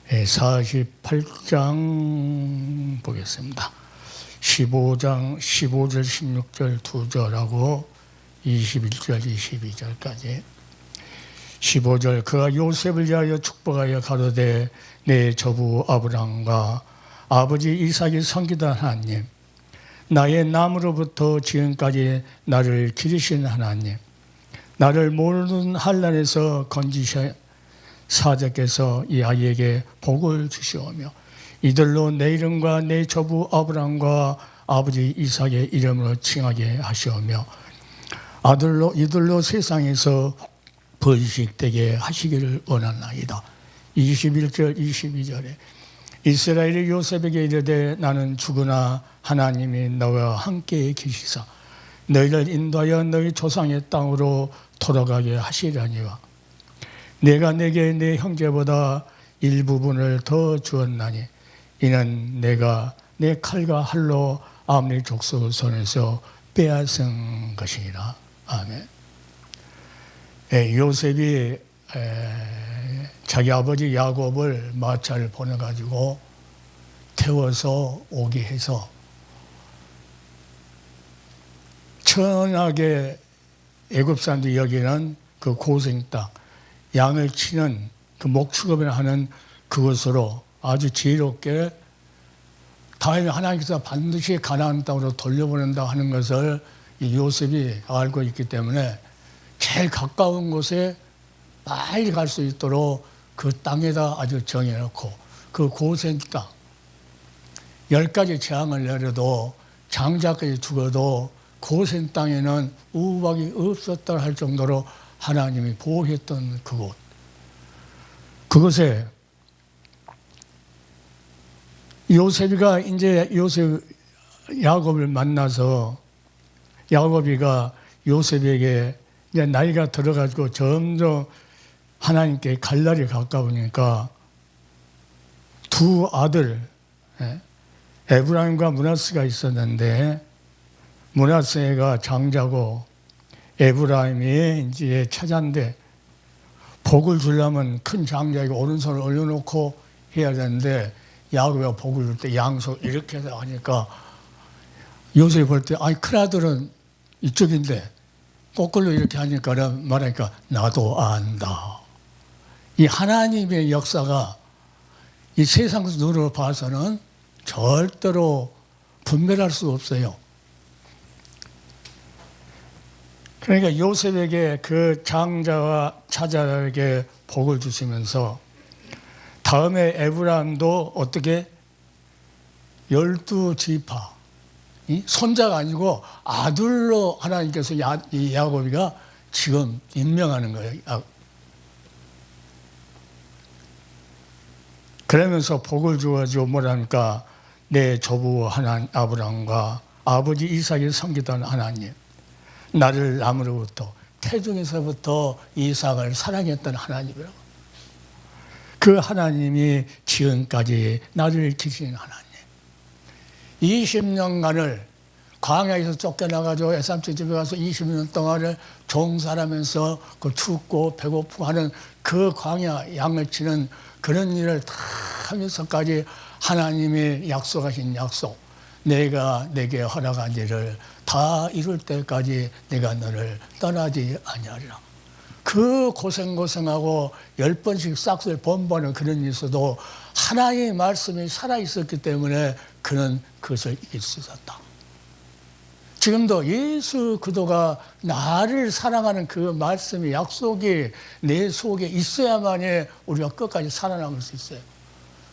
48장 보겠습니다. 15절, 16절 2절하고 21절, 22절까지. 15절, 그가 요셉을 위하여 축복하여 가로되 내 조부 아브라함과 아버지 이삭이 섬기던 하나님, 나의 남으로부터 지금까지 나를 기르신 하나님, 나를 모르는 환난에서 건지셔 사자께서 이 아이에게 복을 주시오며 이들로 내 이름과 내 조부 아브라함과 아버지 이삭의 이름으로 칭하게 하시오며 이들로 세상에서 번식되게 하시기를 원하나이다. 21절 22절에 이스라엘이 요셉에게 이르되 나는 죽으나 하나님이 너와 함께 계시사 너희를 인도하여 너희 조상의 땅으로 돌아가게 하시려니와 내가 내게 내 형제보다 일부분을 더 주었나니 이는 내가 내 칼과 활로 아므리 족속 손에서 빼앗은 것이니라. 아멘. 요셉이 자기 아버지 야곱을 마차를 보내가지고 태워서 오게 해서 천하게 애굽 사람들이 여기는 그 고생 땅, 양을 치는 그 목축업을 하는 그것으로 아주 지혜롭게 다음에 하나님께서 반드시 가나안 땅으로 돌려보낸다 하는 것을 이 요셉이 알고 있기 때문에 제일 가까운 곳에 빨리 갈 수 있도록 그 땅에다 아주 정해놓고 그 고생 땅 10가지 재앙을 내려도 장자까지 죽어도 고생 땅에는 우박이 없었다 할 정도로 하나님이 보호했던 그곳, 그곳에 요셉이가 이제 야곱을 만나서 야곱이가 요셉에게 이제 나이가 들어가지고 점점 하나님께 갈 날이 가까우니까 두 아들 에브라임과 므낫세가 있었는데 므낫세가 장자고 에브라임이 이제 차자인데 복을 주려면 큰 장자에게 오른손을 올려놓고 해야 되는데 야곱이가 복을 줄 때 양손 이렇게 해서 하니까 요셉이 볼 때 아니 큰 아들은 이쪽인데 거꾸로 이렇게 하니까 말하니까 나도 안다. 이 하나님의 역사가 이 세상 눈으로 봐서는 절대로 분별할 수 없어요. 그러니까 요셉에게 그 장자와 차자에게 복을 주시면서 다음에 에브라임도 어떻게 12지파 손자가 아니고 아들로 하나님께서 이 야곱이가 지금 임명하는 거예요. 그러면서 복을 주어가지고 뭐라니까 내 조부 아브라함과 아버지 이삭이 섬기던 하나님, 나를 남으로부터 태중에서부터 이삭을 사랑했던 하나님이라고. 그 하나님이 지금까지 나를 지키는 하나님. 20년간을 광야에서 쫓겨나가지고 애삼촌 집에 가서 20년 동안을 종살하면서 그 춥고 배고프고 하는 그 광야 양을 치는 그런 일을 다 하면서까지 하나님이 약속하신 약속, 내가 내게 허락한 일을 다 이룰 때까지 내가 너를 떠나지 아니하리라. 그 고생하고 10번씩 싹쓸 번번은 그런 일이 있어도 하나님의 말씀이 살아있었기 때문에 그는 그것을 이길 수 있었다. 지금도 예수 그리스도가 나를 사랑하는 그 말씀의 약속이 내 속에 있어야만이 우리가 끝까지 살아남을 수 있어요.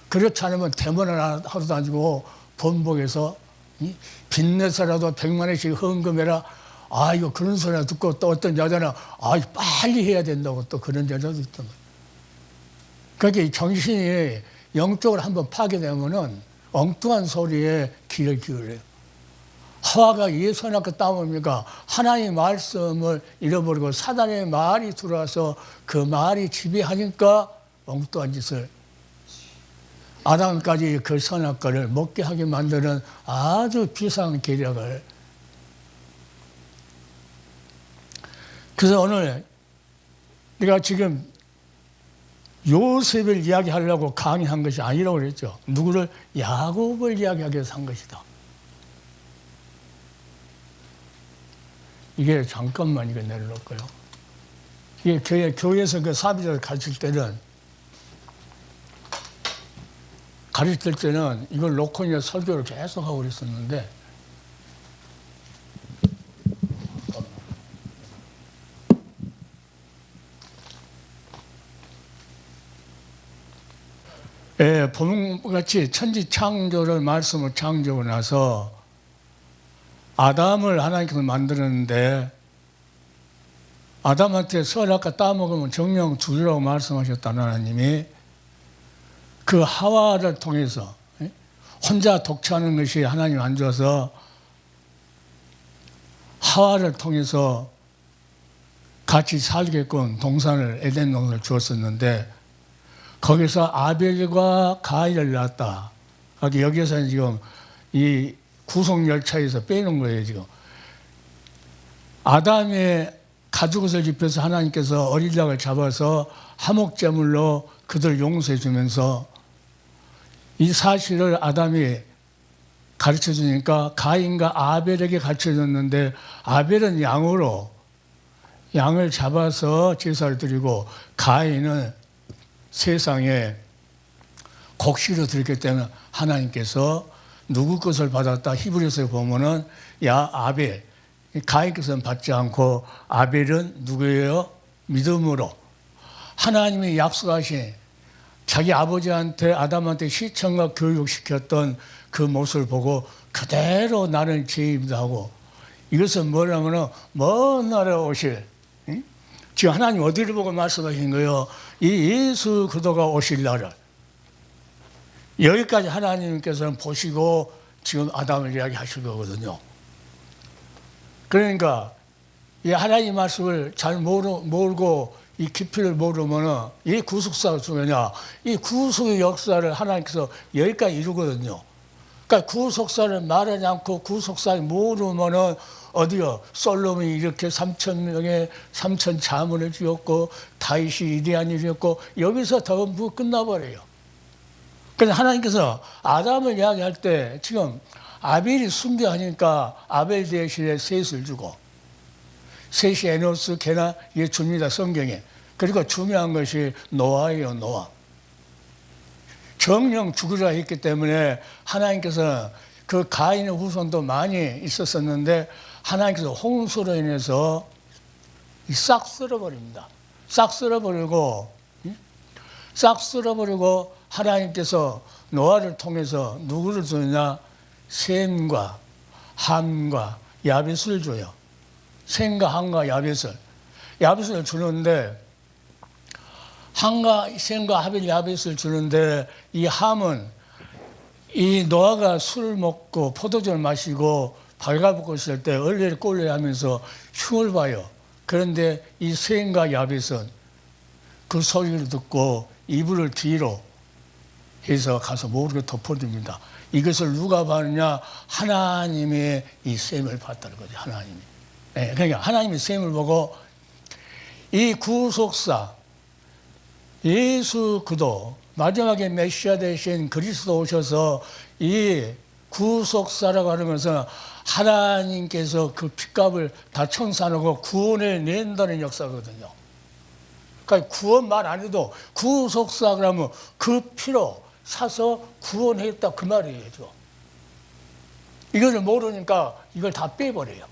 그렇지 않으면 대문을 하루 다니고 번복해서 빚내서라도 100만원씩 헌금해라. 아 이거 그런 소리 듣고 또 어떤 여자는 아 빨리 해야 된다고 또 그런 여자도 있던 거예요. 그러니까 정신이 영적으로 한번 파괴되면은 엉뚱한 소리에 귀를 기울여요. 하와가 예수 낳고 따먹으니까 하나님의 말씀을 잃어버리고 사단의 말이 들어와서 그 말이 지배하니까 엉뚱한 짓을 아담까지 그 선악과를 먹게 하게 만드는 아주 비상한 계략을. 그래서 오늘 내가 지금 요셉을 이야기하려고 강의한 것이 아니라고 그랬죠. 누구를? 야곱을 이야기하기 위해서 한 것이다. 이게 잠깐만 이거 내려놓을까요? 이게 교회에서 그 사비자를 가르칠 때는 이걸 놓고 이제 설교를 계속 하고 그랬었는데, 본문같이 천지 창조를 말씀을 창조하고 나서 아담을 하나님께서 만들었는데, 아담한테 선악과 따먹으면 정령 죽으라고 말씀하셨다는 하나님이 그 하와를 통해서 혼자 독차하는 것이 하나님 안 좋아서 하와를 통해서 같이 살게끔 동산을 에덴 동산을 주었었는데, 거기서 아벨과 가인을 낳았다. 여기에서는 지금 이 구속열차에서 빼놓은 거예요, 지금. 아담의 가죽옷을 입혀서 하나님께서 어린 양을 잡아서 화목제물로 그들을 용서해 주면서 이 사실을 아담이 가르쳐 주니까 가인과 아벨에게 가르쳐 줬는데, 아벨은 양을 잡아서 제사를 드리고 가인은 세상에 곡식을 드렸기 때문에 하나님께서 누구 것을 받았다. 히브리서에 보면은 야 아벨, 가인 것은 받지 않고 아벨은 누구예요? 믿음으로 하나님이 약속하신 자기 아버지한테 아담한테 시청과 교육시켰던 그 모습을 보고 그대로 나는 죄인이다 하고, 이것은 뭐냐면은 먼 나라에 오실, 지금 하나님 어디를 보고 말씀하신 거예요? 이 예수 그리스도가 오실 날을 여기까지 하나님께서는 보시고 지금 아담을 이야기하실 거거든요. 그러니까 이 하나님 말씀을 잘 모르고 이 깊이를 모르면은 이 구속사가 중요하냐? 이 구속의 역사를 하나님께서 여기까지 이루거든요. 그러니까 구속사를 말하지 않고 구속사를 모르면은 어디요? 솔로몬이 이렇게 3,000명의 3,000 자문을 지었고 다윗이 위대한 일이었고 여기서 전부 끝나버려요. 그래서 하나님께서 아담을 이야기할 때 지금 아벨이 숭배하니까 아벨 대신에 셋을 주고, 셋이 에노스, 게나 이게 줍니다, 성경에. 그리고 중요한 것이 노아예요, 노아. 정령 죽으라 했기 때문에 하나님께서 그 가인의 후손도 많이 있었었는데 하나님께서 홍수로 인해서 싹 쓸어버립니다. 싹 쓸어버리고 하나님께서 노아를 통해서 누구를 주느냐? 셈과 함과 야벳을 줘요. 셈과 함과 야벳을 주는데, 셈과 하벨 야벳을 주는데, 이 함은 이 노아가 술을 먹고 포도주를 마시고 발가벗고 있을 때 얼레를 꼴레 하면서 흉을 봐요. 그런데 이 셈과 야벳은 그 소리를 듣고 이불을 뒤로 해서 가서 모르게 덮어줍니다. 이것을 누가 봤느냐? 하나님이 이 셈을 봤다는 거죠. 하나님이. 네, 그러니까 하나님이 셈을 보고 이 구속사 예수 그리스도 마지막에 메시아 되신 그리스도 오셔서 이 구속사라고 하는 것은 하나님께서 그 핏값을 다 청산하고 구원해 낸다는 역사거든요. 그러니까 구원 말 안 해도 구속사 그러면 그 피로 사서 구원했다 그 말이에요. 이걸 모르니까 이걸 다 빼버려요.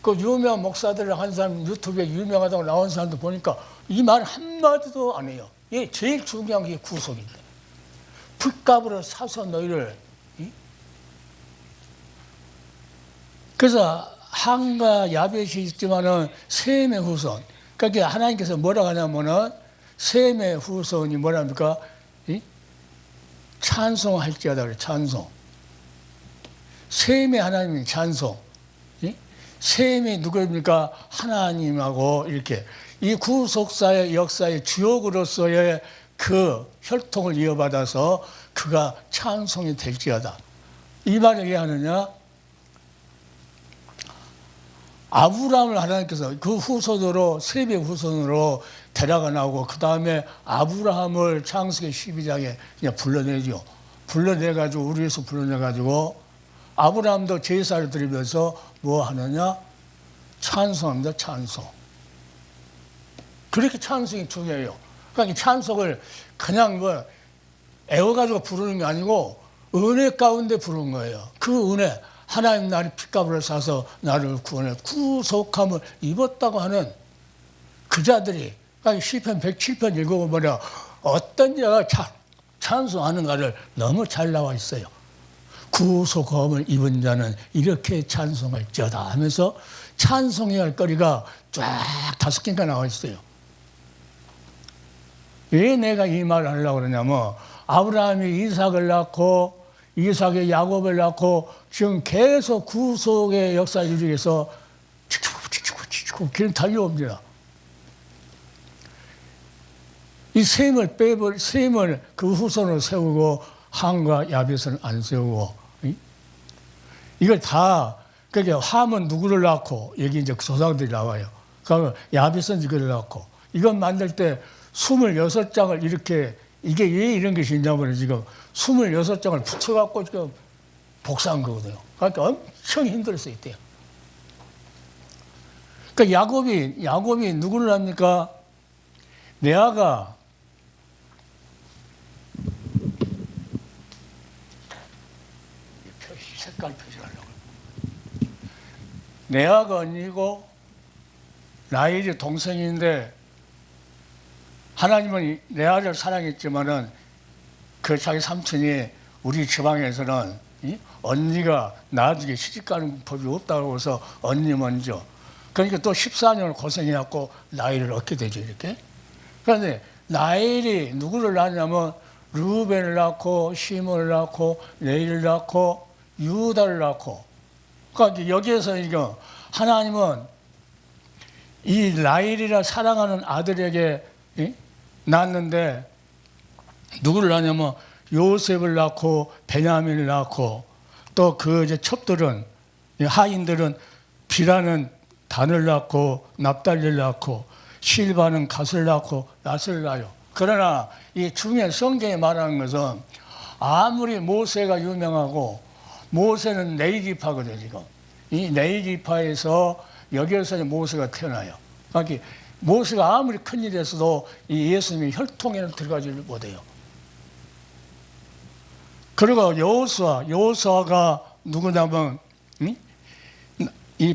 그 유명한 목사들 한 사람 유튜브에 유명하다고 나온 사람도 보니까 이 말 한마디도 안 해요. 이게 제일 중요한 게 구속인데. 핏값으로 사서 너희를. 그래서 함과 야벳이 있지만은 셈의 후손. 그러니까 하나님께서 뭐라고 하냐면은 셈의 후손이 뭐랍니까? 찬송할지어다 그래, 찬송. 셈의 하나님이 찬송. 셈이 누구입니까? 하나님하고 이렇게 이 구속사의 역사의 주역으로서의 그 혈통을 이어받아서 그가 찬송이 될지어다. 이 말을 왜 하느냐? 아브라함을 하나님께서 그 후손으로 세배 후손으로 데려가 나오고 그 다음에 아브라함을 창세기 12장에 그냥 불러내죠. 불러내가지고 우리에서 불러내가지고 아브라함도 제사를 드리면서 뭐 하느냐? 찬송합니다. 찬송. 그렇게 찬송이 중요해요. 그러니까 이 찬송을 그냥 뭐 애워가지고 부르는 게 아니고 은혜 가운데 부르는 거예요. 그 은혜, 하나님 나를 핏값을 사서 나를 구원해 구속함을 입었다고 하는 그 자들이, 그러니까 시편 107편 읽어보면 어떤 자가 찬송하는가를 너무 잘 나와 있어요. 구속함을 입은 자는 이렇게 찬송할지어다 하면서 찬송해야 할 거리가 쫙 5개가 나와 있어요. 왜 내가 이 말을 하려고 그러냐면 아브라함이 이삭을 낳고 이삭이 야곱을 낳고 지금 계속 구속의 역사 이루기 위해서 지치고 길 달려옵니다. 이 셈을 그 후손으로 세우고 함과 야벳은 안 세우고 이걸 다 그게 함은 누구를 낳고 여기 이제 조상들이 나와요. 그러면 야벳은 이걸 낳고 이건 만들 때 26장을 이렇게 이게 왜 이런 것이 있냐면 지금 26장을 붙여갖고 지금 복사한 거거든요. 그러니까 엄청 힘들었어요, 이때. 그러니까 야곱이 누구를 합니까? 레아가 색깔 표시하려고. 레아가 언니고 라헬이 동생인데 하나님은 레아를 사랑했지만은 그 자기 삼촌이 우리 지방에서는 언니가 나중에 시집가는 법이 없다고 해서 언니 먼저. 그러니까 또 14년을 고생해갖고 라헬을 얻게 되죠, 이렇게. 그런데 라헬이 누구를 낳냐면 르우벤을 낳고 시몬을 낳고 레이를 낳고 유다를 낳고. 그러니까 여기에서 이거 하나님은 이 라헬이라 사랑하는 아들에게 낳았는데 누구를 낳냐면 요셉을 낳고 베냐민을 낳고 또 그 이제 첩들은 하인들은 비라는 단을 낳고 납달리를 낳고 실바는 갓을 낳고 낫을 낳아요. 그러나 이 중요한 성경에 말하는 것은 아무리 모세가 유명하고 모세는 레위기파거든요, 지금. 이 레위기파에서 여기에서 모세가 태어나요. 그러니까 모세가 아무리 큰일이 했어도 이 예수님이 혈통에는 들어가지 못해요. 그리고 여호수아가 누구냐면 이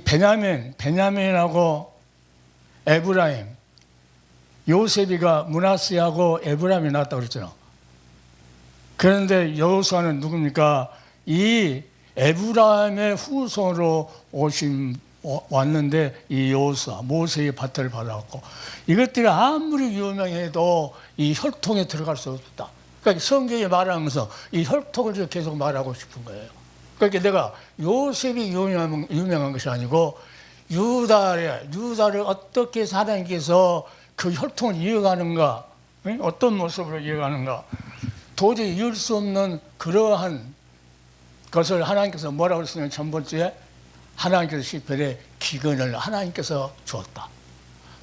베냐민하고 에브라임, 요셉이가 므낫세하고 에브라임이 낳았다고 그랬잖아. 그런데 여호수아는 누굽니까? 이 에브라임의 후손으로 왔는데 이 여호수아, 모세의 밭을 받아왔고 이것들이 아무리 유명해도 이 혈통에 들어갈 수 없다. 그러니까 성경에 말하면서 이 혈통을 계속 말하고 싶은 거예요. 그러니까 내가 요셉이 유명한 것이 아니고 유다를 어떻게 해서 하나님께서 그 혈통을 이어가는가, 어떤 모습으로 이어가는가, 도저히 이을 수 없는 그러한 것을 하나님께서 뭐라고 했으면 첫 번째 하나님께서 시편에 기근을 하나님께서 주었다.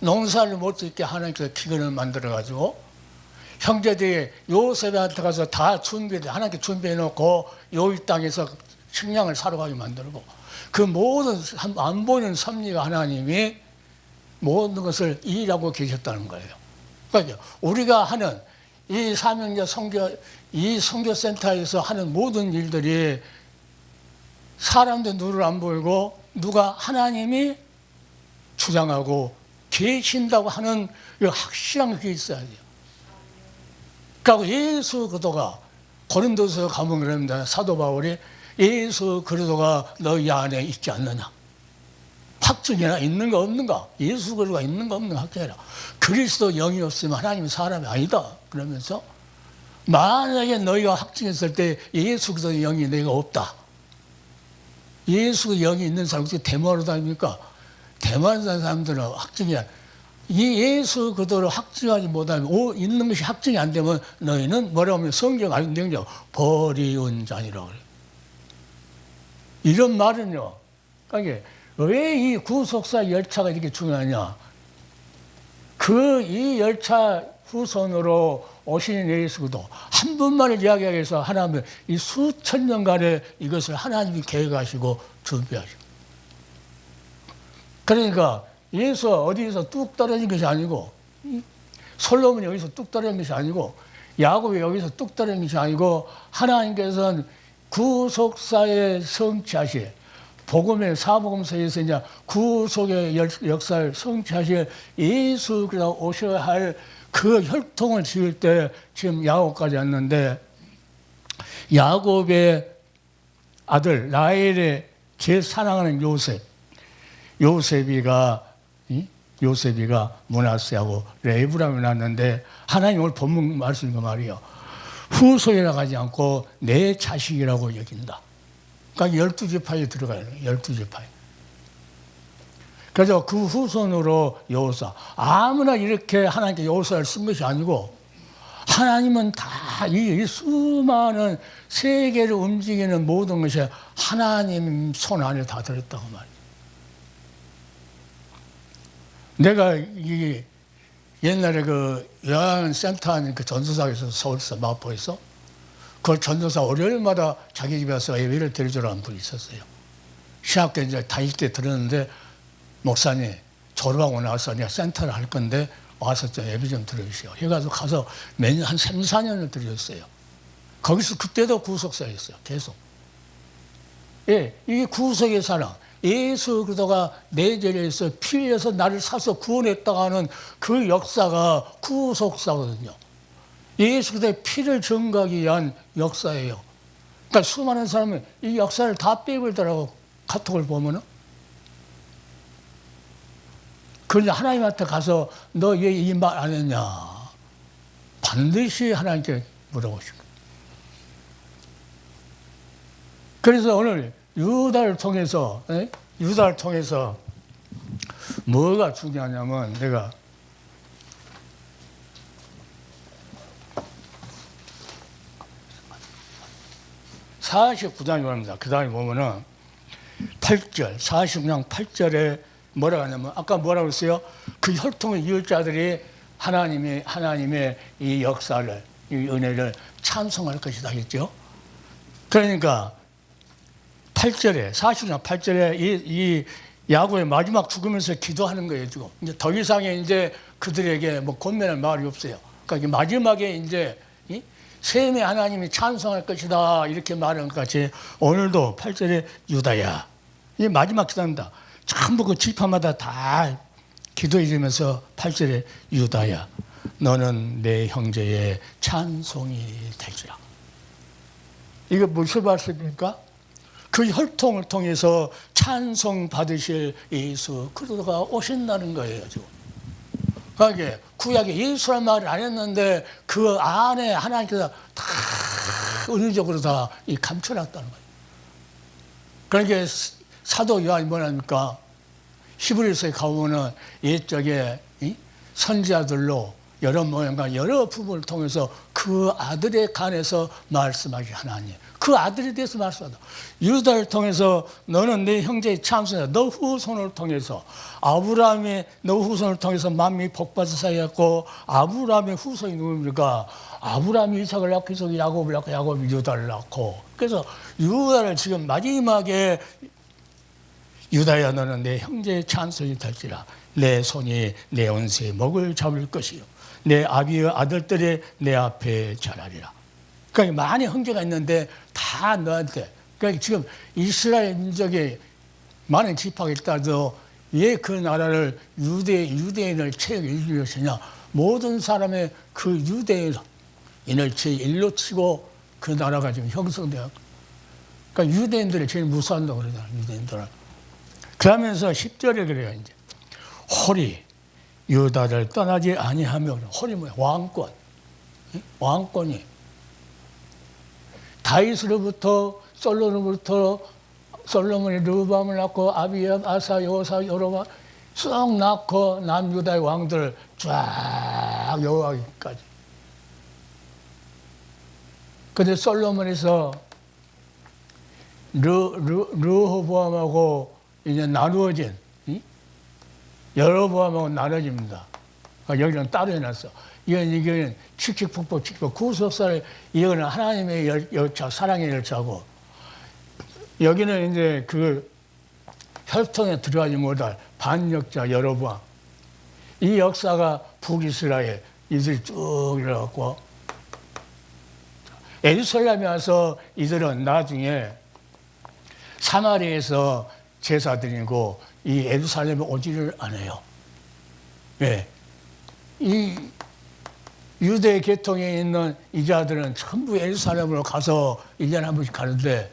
농사를 못 짓게 하나님께서 기근을 만들어가지고 형제들이 요셉한테 가서 다 하나님께 준비해놓고 요 땅에서 식량을 사러 가게 만들고 그 모든 안 보이는 섭리가 하나님이 모든 것을 일하고 계셨다는 거예요. 그러니까 우리가 하는 이 사명자 이 선교센터에서 하는 모든 일들이 사람들 눈을 안 보이고 누가 하나님이 주장하고 계신다고 하는 확실한 게 있어야 돼요. 그러니까 예수 그리스도가 고린도서 가면 그럽니다. 사도 바울이 예수 그리스도가 너희 안에 있지 않느냐. 확증이나 있는가 없는가. 예수 그리스도가 있는가 없는가 확증해라. 그리스도 영이 없으면 하나님은 사람이 아니다. 그러면서 만약에 너희가 확증했을 때 예수 그리스도의 영이 너희가 없다. 예수 영이 있는 사람 어떻게 대만으로 다닙니까? 대만 사람들은 확증이야. 이 예수 그리스도를 확증하지 못하면 있는 것이 확증이 안 되면 너희는 뭐라고 하면 성경 알고 있는 게 버리운 자니라고 그래요. 이런 말은요. 그러니까 왜 이 구속사 열차가 이렇게 중요하냐? 이 열차 후손으로 오신 예수도 한 분만을 이야기하기 위해서 하나님은 이 수천 년간의 이것을 하나님이 계획하시고 준비하시고. 그러니까 예수가 어디에서 뚝 떨어진 것이 아니고, 솔로몬이 여기서 뚝 떨어진 것이 아니고, 야곱이 여기서 뚝 떨어진 것이 아니고, 하나님께서는 구속사에 성취하실, 복음의 사복음서에서 이제 구속의 역사를 성취하실 예수 그리스도가 오셔야 할 그 혈통을 지을 때 지금 야곱까지 왔는데, 야곱의 아들 라헬의 제일 사랑하는 요셉이가 므낫세하고 레브람을 낳았는데, 하나님 오늘 본문 말씀인 거 말이에요. 후손이라고 하지 않고 내 자식이라고 여긴다. 그러니까 12지파에 들어가요. 12지파에. 그래서 그 후손으로 여호사, 아무나 이렇게 하나님께 여호사를 쓴 것이 아니고, 하나님은 다 이 수많은 세계를 움직이는 모든 것이 하나님 손 안에 다 들었다고 말이에요. 내가 이 옛날에 그 요양센터 하는 그 전도사에서 서울서 마포에서 그 전도사 월요일마다 자기 집에 와서 예배를 드려주라는 분이 있었어요. 신학교 이제 다닐 때 들었는데, 목사님 졸업하고 나서 내가 센터를 할 건데 와서 좀 예배 좀 드려주세요. 해가지고 가서 매년 한 3, 4년을 드렸어요. 거기서 그때도 구속사였어요. 계속. 예, 이게 구속의 사랑. 예수 그리스도가 내 자리에서 피 흘려서 나를 사서 구원했다고 하는 그 역사가 구속사거든요. 예수 그리스도의 피를 증거하기 위한 역사예요. 그러니까 수많은 사람은 이 역사를 다 빼버리더라고, 카톡을 보면은. 그런데 하나님한테 가서 너 왜 이 말 안 했냐? 반드시 하나님께 물어보시고. 그래서 오늘 유다를 통해서 뭐가 중요하냐면, 내가 49장이 말입니다. 그 다음에 보면은 8절, 49장 8절에 뭐라고 하냐면, 아까 뭐라고 했어요? 그 혈통의 이을 자들이 하나님의 이 역사를, 이 은혜를 찬송할 것이다 했죠. 그러니까 8절에, 49장 8절에 이 야곱의 마지막 죽으면서 기도하는 거예요, 지금. 이제 더 이상의 이제 그들에게 뭐 권면할 말이 없어요. 그러니까 마지막에 이제 셈의 하나님이 찬송할 것이다, 이렇게 말한 것 같이 오늘도 8절에 유다야, 이 마지막 기도합니다. 전부 그 지파마다 다 기도해 주면서 8절에 유다야, 너는 내 형제의 찬송이 되리라. 이거 무슨 말씀입니까? 그 혈통을 통해서 찬송 받으실 예수 그리스도가 오신다는 거예요, 지금. 그러니까 구약에 예수란 말을 안 했는데 그 안에 하나님께서 다 은유적으로 다 감춰놨다는 거예요. 그러니까 사도 요한이 뭐랍니까? 히브리서에 가보면은 옛적에 선지자들로 여러 모양과 여러 부분을 통해서 그 아들의 간에서 말씀하신 하나님, 그 아들에 대해서 말씀하다. 유다를 통해서 너는 내 형제의 참선이다. 너 후손을 통해서 너 후손을 통해서 만민이 복받은 사이였고, 아브라함의 후손이 누굽니까? 아브라함이 이삭을 낳고 이삭이 야곱을 낳고 야곱이 유다를 낳고. 그래서 유다를 지금 마지막에 유다야, 너는 내 형제의 찬송이 될지라. 내 손이 내 원수의 목을 잡을 것이요, 내 아비의 아들들이 내 앞에 자라리라. 그러니까 많은 형제가 있는데 다 너한테. 그러니까 지금 이스라엘 민족의 많은 지파가 있다도 왜 그 나라를 유대인을 체육일 것이냐? 모든 사람의 그 유대인을 제1로 치고 그 나라가 지금 형성되어. 그러니까 유대인들이 제일 무서워한다고 그러잖아요, 유대인들은. 그러면서 10절에 그래요, 이제. 홀이 유다를 떠나지 아니하며. 홀이 뭐야? 왕권. 왕권이. 다윗으로부터 솔로몬이 르호보암을 낳고 아비압, 아사, 여호사, 여로보암 쑥 낳고 남유다의 왕들 쫙 여호와까지. 근데 솔로몬에서 르호보암하고 이제 나누어진, 여로보암하고 나눠집니다. 여기는 따로 해놨어. 이건 칙칙폭폭 구속사를, 이거는 하나님의 열차, 사랑의 열차고, 여기는 이제 그 혈통에 들어가지 못할 반역자 여로보암. 이 역사가 북이스라엘, 이들이 쭉 일어났고, 예루살렘에 와서 이들은 나중에 사마리아에서 제사 드리고 이 예루살렘에 오지를 않아요. 예. 이 유대 계통에 있는 이자들은 전부 예루살렘으로 가서 1년에 한 번씩 가는데,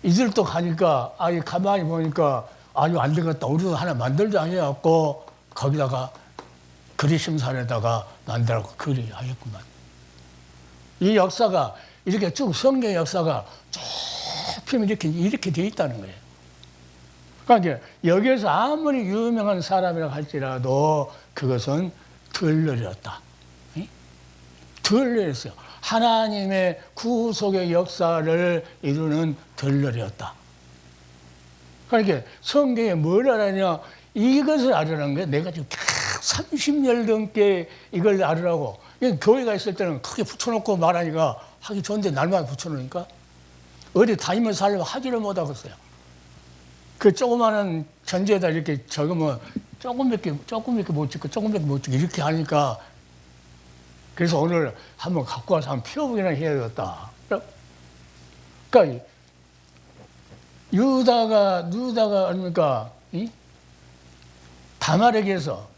이들도 가니까 아니 가만히 보니까 아유 안 되겠다, 우리도 하나 만들자 해갖고 거기다가 그리심산에다가 만들고 그리 하겠구만. 이 역사가 이렇게 쭉 성경의 역사가 쭉 이렇게 돼 있다는 거예요. 그러니까 여기에서 아무리 유명한 사람이라고 할지라도 그것은 덜 느렸다. 덜 느렸어요. 하나님의 구속의 역사를 이루는 덜 느렸다. 그러니까 성경에 뭘 알아냐? 이것을 알으라는 거예요. 내가 지금 30년 넘게 이걸 알으라고. 교회가 있을 때는 크게 붙여놓고 말하니까 하기 좋은데 날마다 붙여놓으니까 어디 다니면서 하려고 하지를 못하겠어요. 그 조그마한 전지에다 이렇게 적으면 조금밖에 못 찍고 조금밖에 못 찍고 이렇게 하니까, 그래서 오늘 한번 갖고 와서 한번 피워보기나 해야겠다. 그러니까 유다가 아닙니까?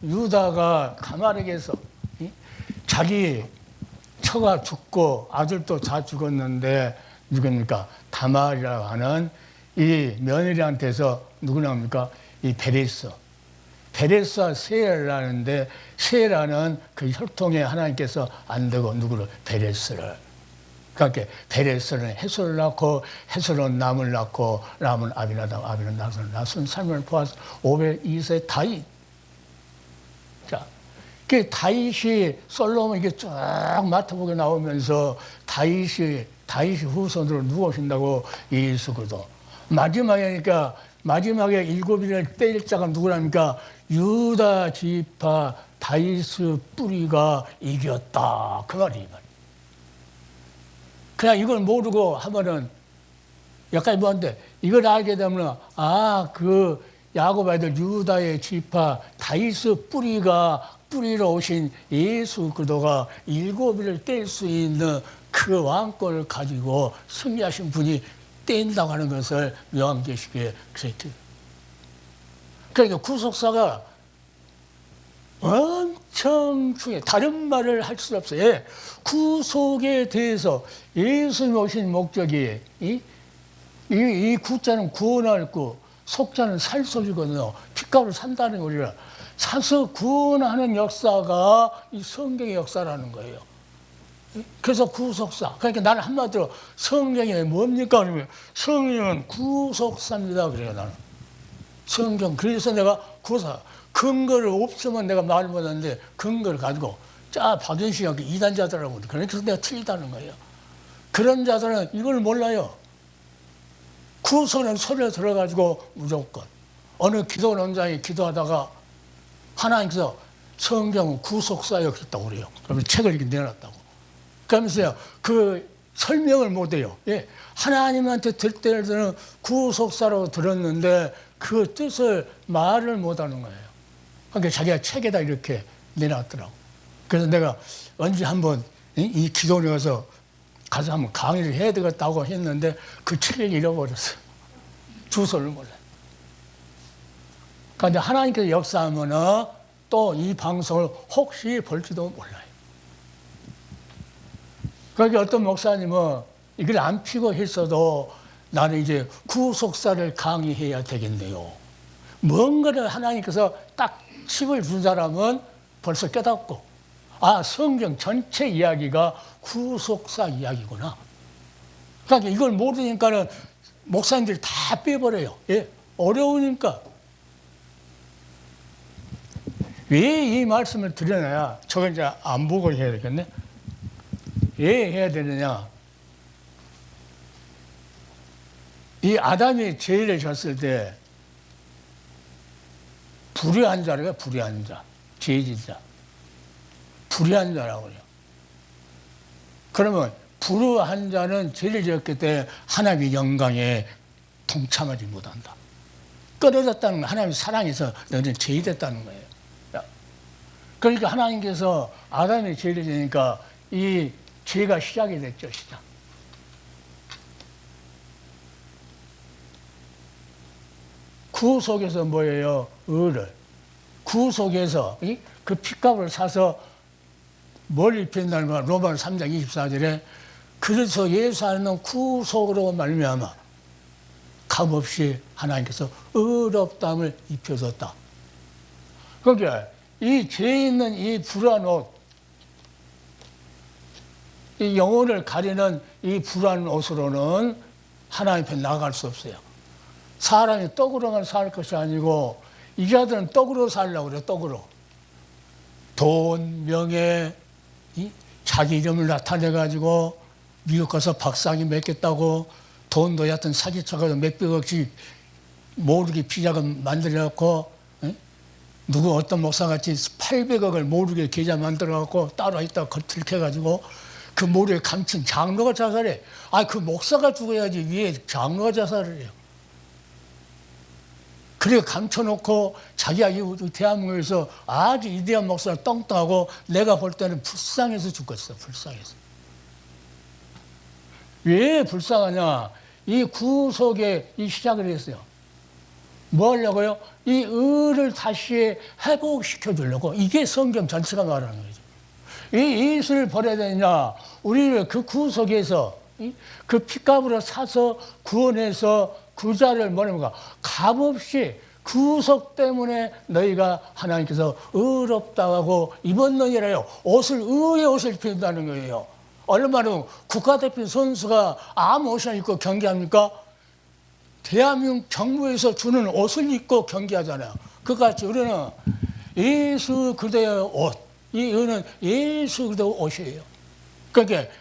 유다가 다말에게서 자기 처가 죽고 아들도 다 죽었는데 누굽니까? 다말이라고 하는 이 며느리한테서 누구 나옵니까? 이 베레스와 세라는데, 세라는 그 혈통에 하나님께서 안 되고 누구를? 베레스를. 그러니까 베레스는 헤솔을 낳고, 헤솔은 남을 낳고, 남은 아비나답, 아비는 나손을 낳은 사람을 보아서 502세 다윗. 자, 그 다윗이 솔로몬 이게 쫙 마태복음에 나오면서 다윗이 후손으로 누가 오신다고? 예수 그리스도. 마지막에 7일을 떼일 자가 누구랍니까? 유다 지파 다윗의 뿌리가 이겼다. 그 말이. 그냥 이걸 모르고 하면은 약간 뭐한데, 이걸 알게 되면 그 야곱 아들 유다의 지파 다윗의 뿌리로 오신 예수 그리스도가 7일을 뗄 수 있는 그 왕권을 가지고 승리하신 분이 뗀다고 하는 것을 요한계시록에 그랬죠. 그러니까 구속사가 엄청 중요해. 다른 말을 할 수 없어요. 예. 구속에 대해서 예수님 오신 목적이 이 구자는 구원할 구, 속자는 살 소리거든요. 핏값을 산다는 우리가 사서 구원하는 역사가 이 성경의 역사라는 거예요. 그래서 구속사. 그러니까 나는 한마디로 성경이 뭡니까? 그러면 성경은 구속사입니다. 그래요, 나는. 성경. 그래서 내가 구속사. 근거를 없으면 내가 말을 못하는데 근거를 가지고 박연식이 이단자들하고 그래서 내가 틀리다는 거예요. 그런 자들은 이걸 몰라요. 구속은 소리에 들어가지고 무조건. 어느 기도 원장이 기도하다가 하나님께서 성경은 구속사 역시 있다고 그래요. 그러면 책을 이렇게 내놨다고. 그러면서요, 그 설명을 못해요. 예. 하나님한테 들 때는 구속사로 들었는데 그 뜻을 말을 못하는 거예요. 그러니까 자기가 책에다 이렇게 내놨더라고. 그래서 내가 언제 한번 이 기도원에 가서 한번 강의를 해야 되겠다고 했는데 그 책을 잃어버렸어요. 주소를 몰라요. 그러니까 하나님께서 역사하면은 또 이 방송을 혹시 볼지도 몰라요. 그러니까 어떤 목사님은 이걸 안 피고 했어도 나는 이제 구속사를 강의해야 되겠네요. 뭔가를 하나님께서 딱 칩을 준 사람은 벌써 깨닫고, 성경 전체 이야기가 구속사 이야기구나. 그러니까 이걸 모르니까는 목사님들이 다 빼버려요. 예, 어려우니까. 왜 이 말씀을 드려놔야, 저건 이제 안 보고 해야 되겠네. 왜 해야 되느냐. 이 아담이 죄를 졌을 때 불의한 자라고요. 불의한 자. 죄지자. 불의한 자라고 그래요. 그러면 불의한 자는 죄를 지었기 때문에 하나님의 영광에 동참하지 못한다. 끊어졌다는 건 하나님의 사랑에서 너는 죄이 됐다는 거예요. 그러니까 하나님께서 아담이 죄를 지니까 이 죄가 시작이 됐죠. 시작. 구속에서 뭐예요? 의를. 구속에서 그 핏값을 사서 뭘 입힌다는 거야? 로마서 3장 24절에 그래서 예수 안에는 구속으로 말미암아 값없이 하나님께서 의롭다함을 입혀줬다. 그러니까 이 죄 있는 이 불안 옷, 이 영혼을 가리는 이 불안 옷으로는 하나님 앞에 나아갈 수 없어요. 사람이 떡으로만 살 것이 아니고 이 자들은 떡으로 살려고 그래요. 떡으로. 돈, 명예, 자기 이름을 나타내가지고 미국 가서 박사학위 맺겠다고 돈도 여하튼 사기쳐가지고 몇백억씩 모르게 비자금 만들어갖고 누구 어떤 목사같이 800억을 모르게 계좌 만들어갖고 따로 있다가 들켜가지고 그 모르게 감춘 장로가 자살해. 그 목사가 죽어야지 위에 장로가 자살을 해요. 그래 감춰놓고 자기가 이 대한민국에서 아주 위대한 목사를 떵떵하고 내가 볼 때는 불쌍해서 죽었어. 불쌍해서. 왜 불쌍하냐? 이 구속에 이 시작을 했어요. 뭐 하려고요? 이 의를 다시 회복시켜 주려고. 이게 성경 전체가 말하는 거죠. 이 예수를 버려야 되느냐? 우리를 그 구속에서 그 핏값으로 사서 구원해서 그 자를 뭐랍니까? 값없이 구속 때문에 너희가 하나님께서 의롭다고 하고 입었느니라요. 옷을 의의 옷을 입힌다는 거예요. 얼마나 국가대표 선수가 아무 옷이나 입고 경기합니까? 대한민국 정부에서 주는 옷을 입고 경기하잖아요. 그같이 우리는 예수 그리스도의 옷, 이 의는 예수 그리스도의 옷이에요. 그러니까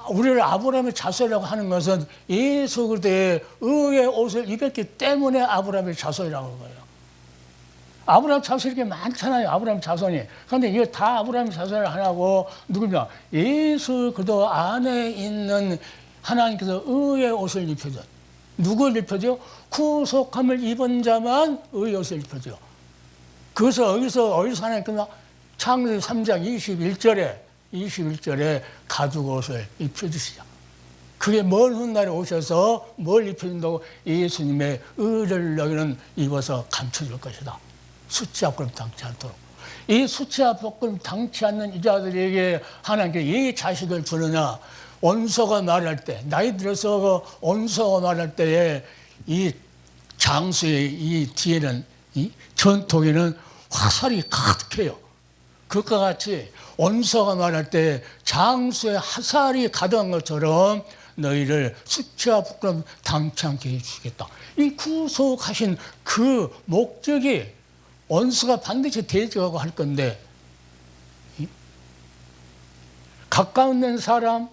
우리를 아브라함의 자손이라고 하는 것은 예수 그리스도의 의의 옷을 입었기 때문에 아브라함의 자손이라고 하는 거예요. 아브라함 자손이 이렇게 많잖아요. 아브라함 자손이. 그런데 이거 다 아브라함 자손을 하나고 누구냐? 예수 그리스도 안에 있는 하나님께서 의의 옷을 입혀줘. 누굴 입혀줘? 구속함을 입은 자만 의의 옷을 입혀줘. 그래서 어디서 하나님께서 창세기 3장 21절에 가죽 옷을 입혀주시죠. 그게 먼 훗날에 오셔서 뭘 입혀준다고? 예수님의 의를 너희는 입어서 감춰줄 것이다. 수치와 부끄럼 당치 않도록. 이 수치와 부끄럼 당치 않는 이 자들에게 하나님께 이 자식을 주느냐? 원소가 말할 때, 나이 들어서 원소가 말할 때에 이 장수의 이 뒤에는, 이 전통에는 화살이 가득해요. 그것과 같이 원소가 말할 때 장수의 화살이 가득한 것처럼 너희를 수치와 부끄럼 당치 않게 해주시겠다. 이 구속하신 그 목적이 원수가 반드시 대적하고 할 건데, 가까운 데 사람,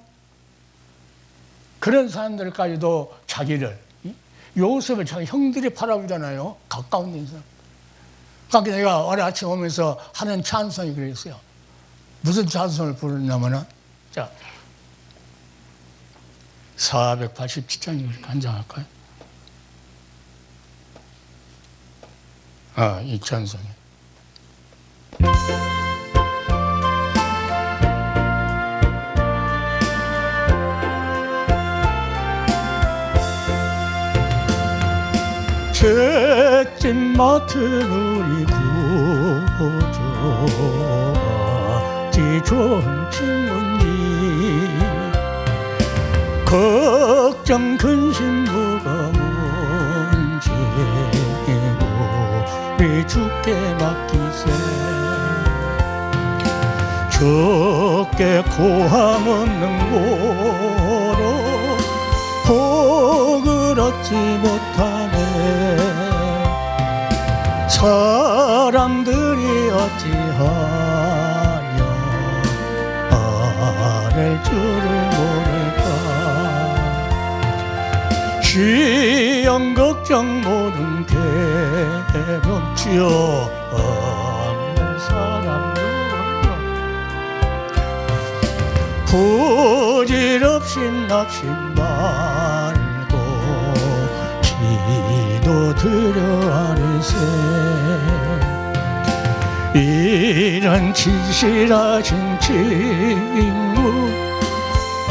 그런 사람들까지도 자기를, 요셉을 자기 형들이 바라보잖아요. 가까운 데 사람. 그러니까 내가 오늘 아침 오면서 하는 찬송이 그랬어요. 무슨 찬송을 부르냐면은, 자, 487장 간장할까요? 이 찬송이. 죄짐 맡은 우리 구주가 지존 친구니 걱정 근심 무거운 죄고 우리 주께 맡기세. 주께 고함 없는 고로 복을 얻지 못하네. 사람들이 어찌하여 아랠 줄을 모를까. 주여 염려 걱정 모든 괴로움 주여 없는 사람 누구냐 부질없인 납시 말고 기도드려 아뢰세 이런 진실하신 친구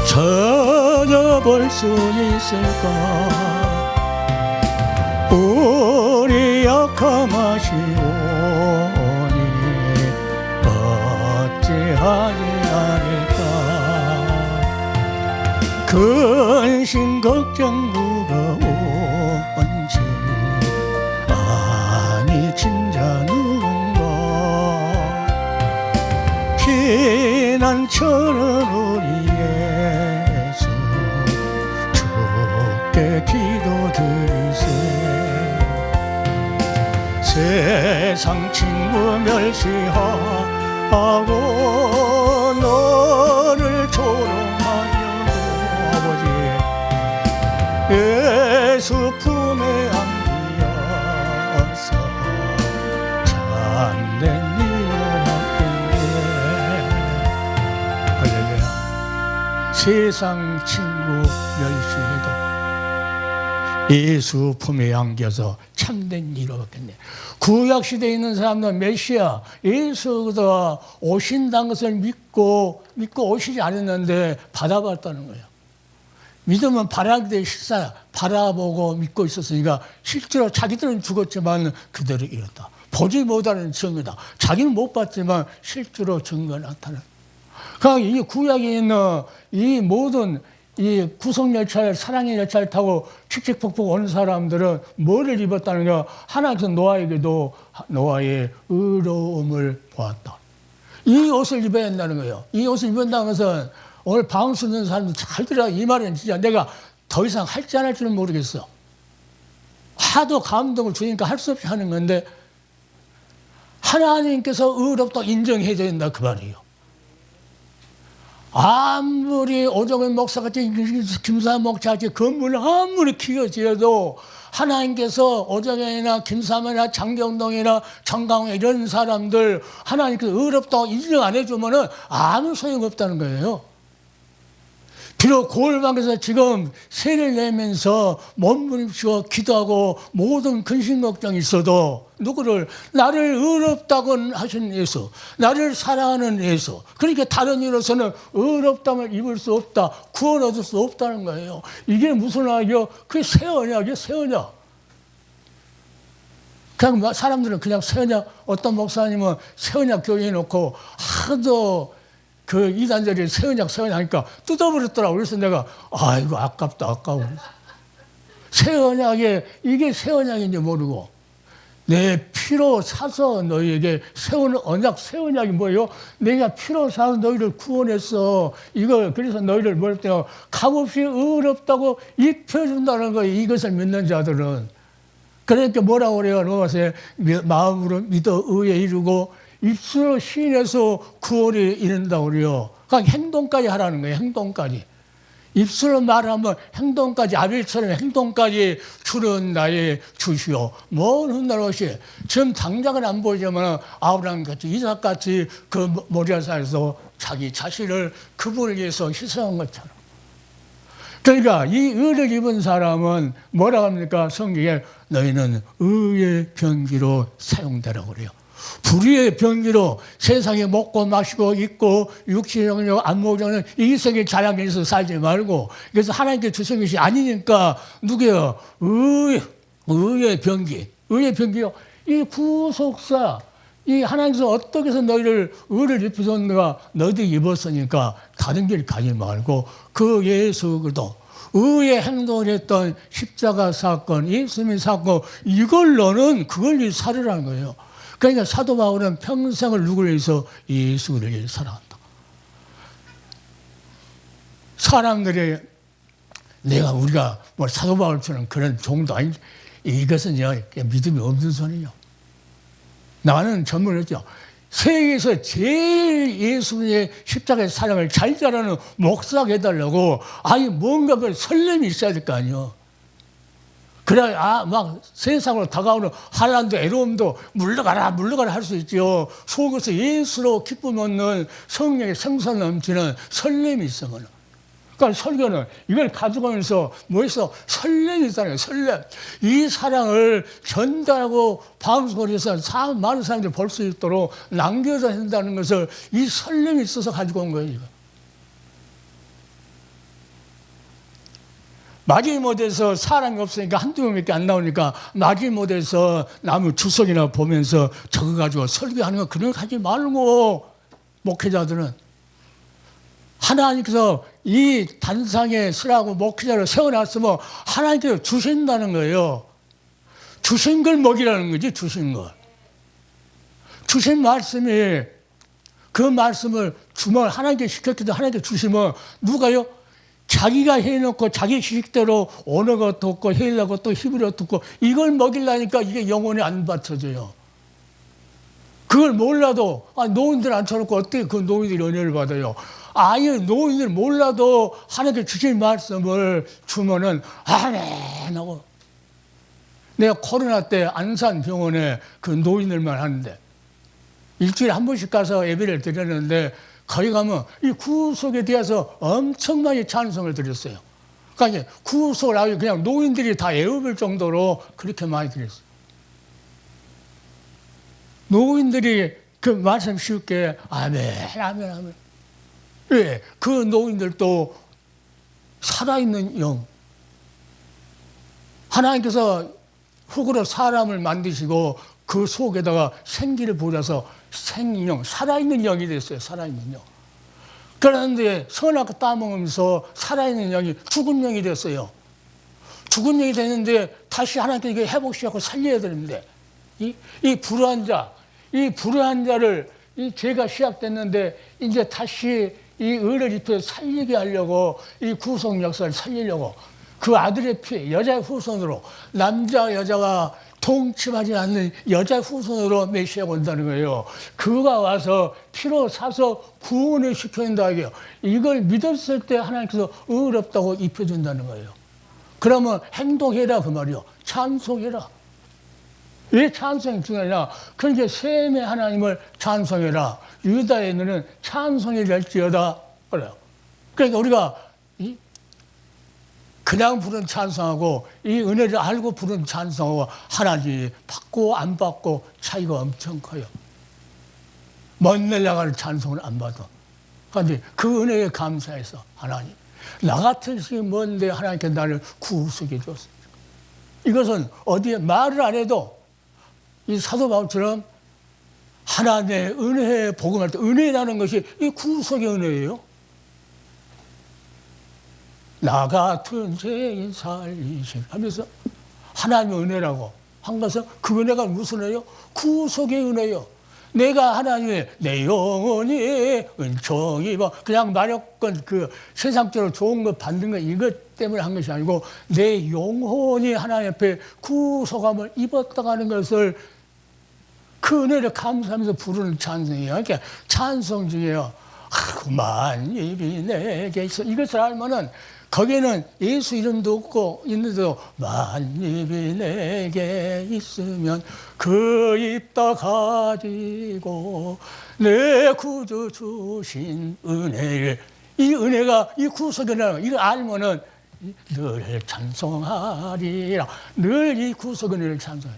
찾아볼 수 있을까 우리 약함하시오니 어찌하지 않을까 근심 걱정 무거운지 아니 진짜 누군가 피난처는 우리 예수 주께 기도드리세 세상 친구 멸시하고 너를 조롱하여 아버지 예수 품에 안기어서 참된 일을 얻겠네 할렐루야 세상 친구 멸시해도 예수 품에 안겨서 참된 일을 얻겠네 구약시대에 있는 사람들은 메시아 예수가 오신다는 것을 믿고 오시지 않았는데 받아봤다는 거예요. 믿으면 바라기도 실사 바라보고 믿고 있었으니까 실제로 자기들은 죽었지만 그대로 이뤘다. 보지 못하는 증거다. 자기는 못 봤지만 실제로 증거가 나타나. 그러니까 이 구약에 있는 이 모든 이 구속열차를 사랑의 열차를 타고 칙칙폭폭 오는 사람들은 뭐를 입었다는 게 하나님께서 노아에게도 노아의 의로움을 보았다. 이 옷을 입어야 한다는 거예요. 이 옷을 입는다는 것은 오늘 방언 쓰는 사람들 잘 들어야 이 말은 진짜 내가 더 이상 할지 안 할지는 모르겠어. 하도 감동을 주니까 할 수 없이 하는 건데 하나님께서 의롭다고 인정해야 된다 그 말이에요. 아무리 오정현 목사같이 김삼 목사같이 건물을 아무리 키워지어도 하나님께서 오정현이나 김삼이나 장경동이나 정강호 이런 사람들 하나님께서 의롭다고 인정 안 해주면 아무 소용없다는 거예요. 비록 고을방에서 지금 세를 내면서 몸부림치고 기도하고 모든 근심 걱정이 있어도 누구를 나를 의롭다고 하신 예수 나를 사랑하는 예수 그러니까 다른 일로서는 의롭담을 입을 수 없다 구원 얻을 수 없다는 거예요. 이게 무슨 악이요? 그게 새 언약이에요. 새 언약. 그냥 사람들은 그냥 새 언약 어떤 목사님은 새 언약 교회에 놓고 하도 그 이단절이 새 언약 하니까 뜯어버렸더라고. 그래서 내가 아이고 아깝다 아까워. 새 언약에 이게 새 언약인지 모르고 내 피로 사서 너희에게 새 언약이 뭐예요? 내가 피로 사서 너희를 구원했어. 이거 그래서 너희를 뭘 때요? 값없이 의롭다고 입혀준다는 거예요. 이것을 믿는 자들은. 그러니까 뭐라고 그래요? 로마서에 마음으로 믿어 의에 이르고 입술로 시인해서 구원에 이른다고 그래요. 그러니까 행동까지 하라는 거예요. 행동까지. 입술로 말하면 행동까지 아벨처럼 행동까지 주는 나의 주시오. 뭔 훗날 것이 지금 당장은 안 보이지만 아브라함같이 이삭같이 그 모리아산에서 자기 자신을 그분을 위해서 희생한 것처럼. 그러니까 이 의를 입은 사람은 뭐라고 합니까? 성경에 너희는 의의 병기로 사용되라고 그래요. 불의의 병기로 세상에 먹고 마시고 입고 육신적으로 안목적으로 이 세계 자랑에서 살지 말고 그래서 하나님께 주신 것이 아니니까 누구요? 의의 병기. 의의 병기요. 이 구속사 이 하나님께서 어떻게 해서 너희를 의를 입히셨는가 너희들 입었으니까 다른 길 가지 말고 그 예수 그리스도 의의 행동을 했던 십자가 사건 예수님의 사건 이걸로는 그걸 살으라는 거예요. 그러니까 사도 바울은 평생을 누구를 위해서 예수를 위해서 살아간다. 사람들이 우리가 뭐 사도 바울처럼 그런 종도 아니 이것은 믿음이 없는 소리요. 나는 전문했죠. 세계에서 제일 예수님의 십자가의 사랑을 잘 자라는 목사가 해달라고 아니 뭔가 그 설렘이 있어야 될 거 아니에요. 그래, 막 세상으로 다가오는 환난도 애로움도 물러가라, 물러가라 할 수 있죠. 속에서 예수로 기쁨 얻는 성령의 생선 넘치는 설렘이 있어. 그러니까 설교는 이걸 가져가면서 뭐해서 설렘이 있다는 거예요. 설렘. 이 사랑을 전달하고 방송을 해서 많은 사람들이 볼 수 있도록 남겨져야 한다는 것을 이 설렘이 있어서 가지고 온 거예요. 이거. 마지못해서 사람이 없으니까 한두 명밖에 안 나오니까 마지못해서 나무 주석이나 보면서 저거 가지고 설교하는 거 그런 거 하지 말고 목회자들은 하나님께서 이 단상에 서라고 목회자를 세워놨으면 하나님께서 주신다는 거예요. 주신 걸 먹이라는 거지, 주신 걸. 주신 말씀이 그 말씀을 주면 하나님께 시켰기도 하나님께 주시면 누가요? 자기가 해놓고 자기 지식대로 언어가 듣고 헬라고 또 히브리어 듣고 이걸 먹이려니까 이게 영혼이 안 받쳐져요. 그걸 몰라도 노인들 앉혀놓고 어떻게 그 노인들이 은혜를 받아요. 아예 노인들 몰라도 하나님께 주신 말씀을 주면은 아멘 하고. 내가 코로나 때 안산병원에 그 노인들만 하는데 일주일에 한 번씩 가서 예배를 드렸는데 거기 가면 이 구속에 대해서 엄청나게 찬송을 드렸어요. 그러니까 구속을 아주 그냥 노인들이 다 애워볼 정도로 그렇게 많이 드렸어요. 노인들이 그 말씀 쉽게 아멘, 아멘, 아멘. 예, 그 노인들도 살아있는 영. 하나님께서 흙으로 사람을 만드시고 그 속에다가 생기를 부어서 생명, 살아있는 영이 됐어요. 살아있는 영. 그런데 선악과 따먹으면서 살아있는 영이 죽은 영이 됐어요. 죽은 영이 됐는데 다시 하나님께 이게 회복시키고 살려야 되는데 이 불의한 자를 이 죄가 시작됐는데 이제 다시 이 의를 입혀 살리게 하려고 이 구속 역사를 살리려고 그 아들의 피, 여자의 후손으로 남자 여자가 동침하지 않는 여자 후손으로 메시아가 온다는 거예요. 그가 와서 피로 사서 구원을 시켜준다 이게요. 이걸 믿었을 때 하나님께서 의롭다고 입혀준다는 거예요. 그러면 행동해라 그 말이요. 찬송해라. 왜 찬송이 중요하냐? 그러니까 셈의 하나님을 찬송해라. 유다의 너는 찬송이 될지어다. 그래요. 그러니까 우리가 그냥 부른 찬송하고 이 은혜를 알고 부른 찬송하고 하나님이 받고 안 받고 차이가 엄청 커요. 먼 날 나가는 찬송을 안 받아. 그런데 그 은혜에 감사해서 하나님 나 같은 것이 뭔데 하나님께 나를 구속해 줬습니다. 이것은 어디에 말을 안 해도 이 사도 바울처럼 하나님의 은혜에 복음할 때 은혜라는 것이 이 구속의 은혜예요. 나 같은 죄인 살리심 하면서 하나님의 은혜라고 한 것은 그 은혜가 무슨 은혜요? 구속의 은혜요. 내가 하나님의 내 영혼이 은총이 그냥 마력건 그 세상적으로 좋은 거 받는 거 이것 때문에 한 것이 아니고 내 영혼이 하나님 앞에 구속함을 입었다고 하는 것을 그 은혜를 감사하면서 부르는 찬송이에요. 그러니까 찬송 중에요. 그만 입이 내게 있어. 이것을 알면은 거기에는 예수 이름도 없고 있는데도 만입이 내게 있으면 그 입 다 가지고 내 구주 주신 은혜를 이 은혜가 이 구속의 은혜가 이걸 알면은 늘 찬송하리라. 늘 이 구속의 은혜를 찬송해.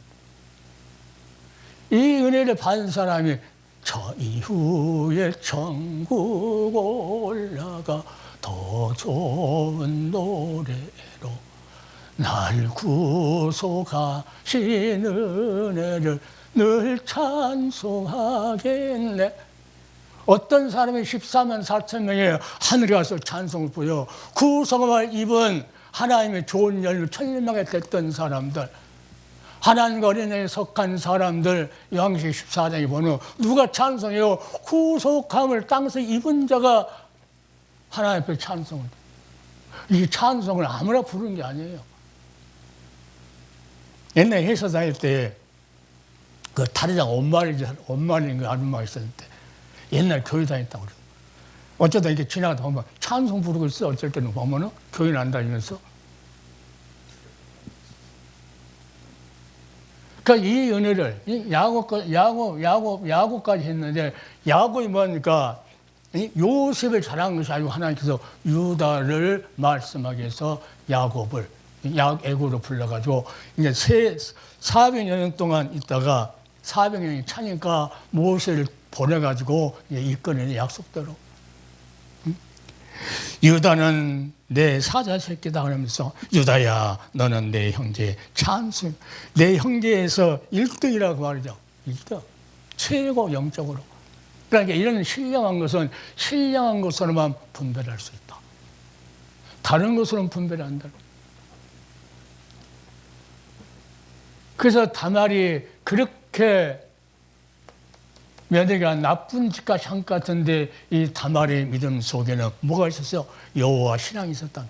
이 은혜를 받은 사람이 저 이후에 천국 올라가 더 좋은 노래로 날 구속하신 은혜를 늘 찬송하겠네. 어떤 사람이 14만 4천 명의 하늘에 가서 찬송을 보여 구속함을 입은 하나님의 좋은 열로 천명에 됐던 사람들, 하나님과 어린애에 속한 사람들, 요한계시록 14장에 보면 누가 찬송해요? 구속함을 땅에서 입은 자가 하나님 앞에 찬송을. 이 찬송을 아무나 부르는 게 아니에요. 옛날에 회사 다닐 때 그 다리장 엄마인 그 아줌마가 있었는데 옛날 교회 다녔다고 그래요. 어쩌다 이렇게 지나가다 보면 찬송 부르고 있어. 어쩔 때는 보면은 교회 안 다니면서 그러니까 이 은혜를 야곱까지 했는데 야곱이 뭡니까? 요셉을 자랑한 것이 아니고 하나님께서 유다를 말씀하기 위해서 야곱을 애고로 불러가지고 이제 400여 년 동안 있다가 400년이 차니까 모세를 보내가지고 이끌어내 약속대로. 유다는 내 사자 새끼다 그러면서 유다야 너는 내 형제 찬수 내 형제에서 1등이라고 말이죠. 1등 최고 영적으로. 그러니까 이런 신령한 것으로만 분별할 수 있다. 다른 것으로는 분별이 안 된다. 그래서 다말이 그렇게 며느리가 나쁜 집과 향 같은데 이 다말의 믿음 속에는 뭐가 있었어요? 여호와 신앙이 있었다.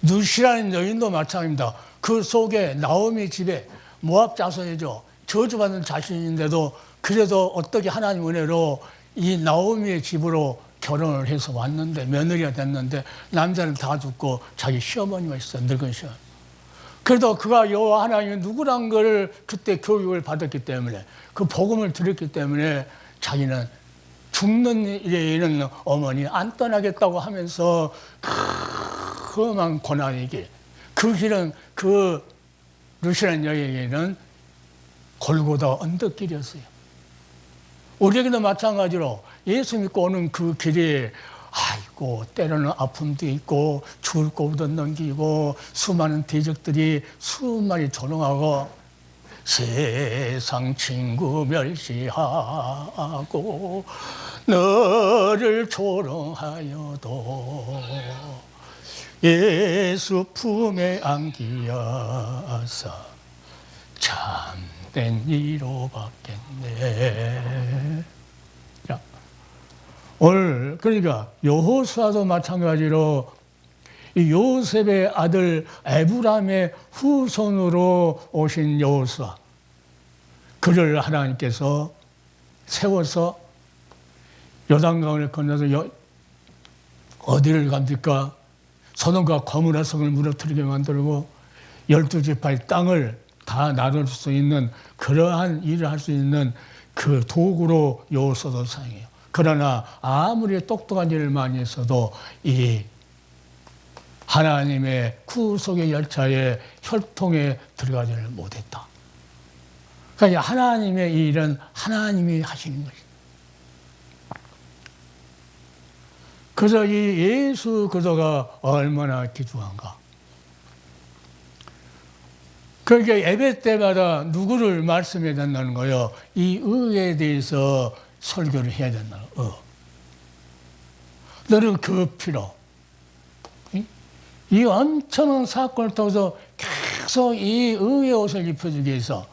누시라는 여인도 마찬가지입니다. 그 속에 나오미 집에 모압 자손이죠. 저주받는 자신인데도 그래도 어떻게 하나님 은혜로 이 나오미의 집으로 결혼을 해서 왔는데 며느리가 됐는데 남자는 다 죽고 자기 시어머니만 있어. 늙은 시어머니. 그래도 그가 여호와 하나님이 누구란 걸 그때 교육을 받았기 때문에 그 복음을 들었기 때문에 자기는 죽는 일에 이르는 어머니 안 떠나겠다고 하면서 험한 고난의 길. 그 길은 그 루시라는 여인에게는 골고다 언덕길이었어요. 우리에게도 마찬가지로 예수 믿고 오는 그 길이 아이고 때로는 아픔도 있고 죽을 고비도 넘기고 수많은 대적들이 수많이 조롱하고 세상 친구 멸시하고 너를 조롱하여도 예수 품에 안기어서 참된 이로 받겠네. 오늘 그러니까 여호수아도 마찬가지로 이 요셉의 아들 에브람의 후손으로 오신 여호수아 그를 하나님께서 세워서 요단강을 건너서 어디를 갑니까? 소돔과 고모라 성을 무너뜨리게 만들고 12지파의 땅을 다 나눌 수 있는 그러한 일을 할 수 있는 그 도구로 여호수아도 사용해요. 그러나 아무리 똑똑한 일을 많이 했어도 이 하나님의 구속의 열차에 혈통에 들어가지를 못했다. 그러니까 하나님의 이 일은 하나님이 하시는 것이다. 그래서 이 예수 그리스도가 얼마나 귀중한가. 그러니까 예배 때마다 누구를 말씀해야 된다는 거예요. 이 의에 대해서 설교를 해야 된다는 거예요. 너는 그 피로 이 엄청난 사건을 통해서 계속 이 의의 옷을 입혀주기 위해서